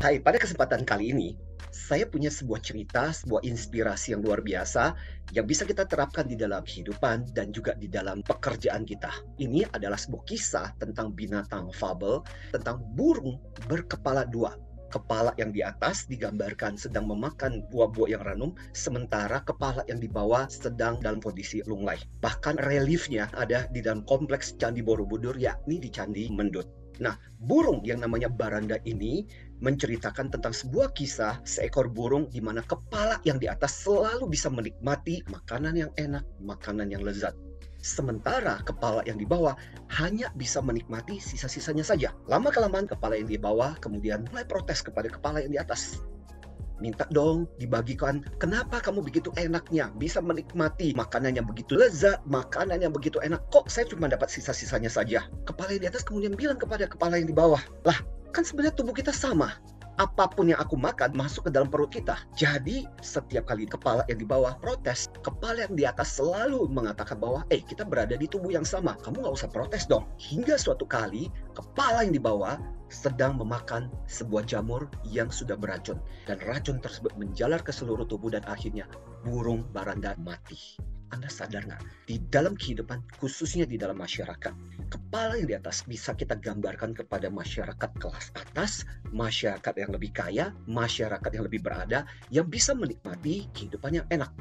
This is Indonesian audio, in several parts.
Hai, pada kesempatan kali ini, saya punya sebuah cerita, sebuah inspirasi yang luar biasa yang bisa kita terapkan di dalam kehidupan dan juga di dalam pekerjaan kita. Ini adalah sebuah kisah tentang binatang fabel, tentang burung berkepala dua. Kepala yang di atas digambarkan sedang memakan buah-buah yang ranum, sementara kepala yang di bawah sedang dalam kondisi lunglai. Bahkan reliefnya ada di dalam kompleks Candi Borobudur, yakni di Candi Mendut. Nah, burung yang namanya Baranda ini menceritakan tentang sebuah kisah seekor burung di mana kepala yang di atas selalu bisa menikmati makanan yang enak, makanan yang lezat. Sementara kepala yang di bawah hanya bisa menikmati sisa-sisanya saja. Lama-kelamaan kepala yang di bawah kemudian mulai protes kepada kepala yang di atas. Minta dong dibagikan, kenapa kamu begitu enaknya bisa menikmati makanan yang begitu lezat, makanan yang begitu enak, kok saya cuma dapat sisa-sisanya saja. Kepala yang di atas kemudian bilang kepada kepala yang di bawah, lah kan sebenarnya tubuh kita sama. Apapun yang aku makan masuk ke dalam perut kita. Jadi setiap kali kepala yang di bawah protes, kepala yang di atas selalu mengatakan bahwa kita berada di tubuh yang sama, kamu nggak usah protes dong. Hingga suatu kali kepala yang di bawah sedang memakan sebuah jamur yang sudah beracun. Dan racun tersebut menjalar ke seluruh tubuh dan akhirnya burung Baranda mati. Anda sadar nggak? Di dalam kehidupan, khususnya di dalam masyarakat, kepala yang di atas bisa kita gambarkan kepada masyarakat kelas atas, masyarakat yang lebih kaya, masyarakat yang lebih berada, yang bisa menikmati kehidupan yang enak.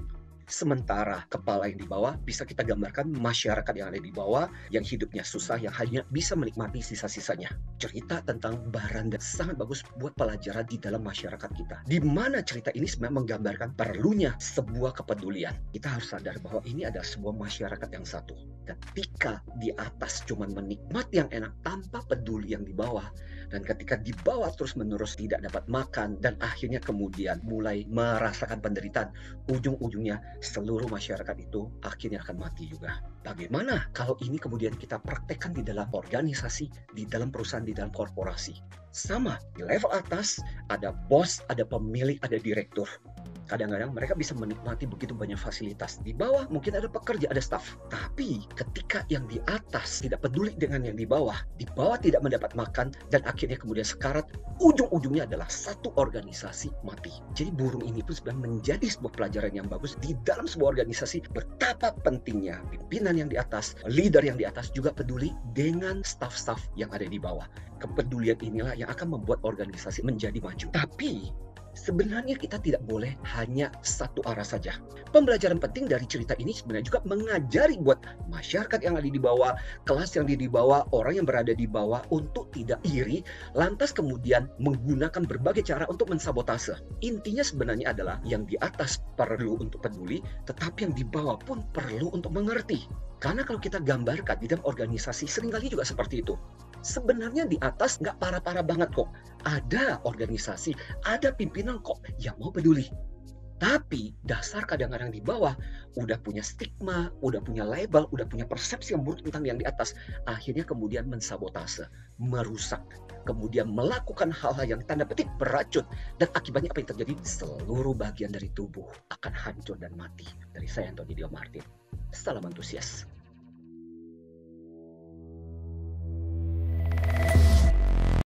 Sementara kepala yang di bawah bisa kita gambarkan masyarakat yang ada di bawah, yang hidupnya susah, yang hanya bisa menikmati sisa-sisanya. Cerita tentang Baranda sangat bagus buat pelajaran di dalam masyarakat kita. Di mana cerita ini sebenarnya menggambarkan perlunya sebuah kepedulian. Kita harus sadar bahwa ini adalah sebuah masyarakat yang satu. Ketika di atas cuma menikmati yang enak tanpa peduli yang di bawah, dan ketika di bawah terus-menerus tidak dapat makan dan akhirnya kemudian mulai merasakan penderitaan, ujung-ujungnya seluruh masyarakat itu akhirnya akan mati juga. Bagaimana kalau ini kemudian kita praktekkan di dalam organisasi, di dalam perusahaan, di dalam korporasi? Sama, di level atas ada bos, ada pemilik, ada direktur. Kadang-kadang mereka bisa menikmati begitu banyak fasilitas. Di bawah mungkin ada pekerja, ada staff. Tapi ketika yang di atas tidak peduli dengan yang di bawah tidak mendapat makan, dan akhirnya kemudian sekarat, ujung-ujungnya adalah satu organisasi mati. Jadi burung ini pun sebenarnya menjadi sebuah pelajaran yang bagus di dalam sebuah organisasi, betapa pentingnya pimpinan yang di atas, leader yang di atas juga peduli dengan staff-staff yang ada di bawah. Kepedulian inilah yang akan membuat organisasi menjadi maju. Tapi sebenarnya kita tidak boleh hanya satu arah saja. Pembelajaran penting dari cerita ini sebenarnya juga mengajari buat masyarakat yang ada di bawah, kelas yang ada di bawah, orang yang berada di bawah untuk tidak iri, lantas kemudian menggunakan berbagai cara untuk mensabotase. Intinya sebenarnya adalah yang di atas perlu untuk peduli, tetapi yang di bawah pun perlu untuk mengerti. Karena kalau kita gambarkan di dalam organisasi seringkali juga seperti itu. Sebenarnya di atas nggak parah-parah banget kok. Ada organisasi, ada pimpinan kok yang mau peduli. Tapi dasar kadang-kadang di bawah udah punya stigma, udah punya label, udah punya persepsi yang buruk tentang yang di atas. Akhirnya kemudian mensabotase, merusak, kemudian melakukan hal-hal yang tanda petik beracun. Dan akibatnya apa yang terjadi? Seluruh bagian dari tubuh akan hancur dan mati. Dari saya, Anthony Dio Martin. Salam antusias.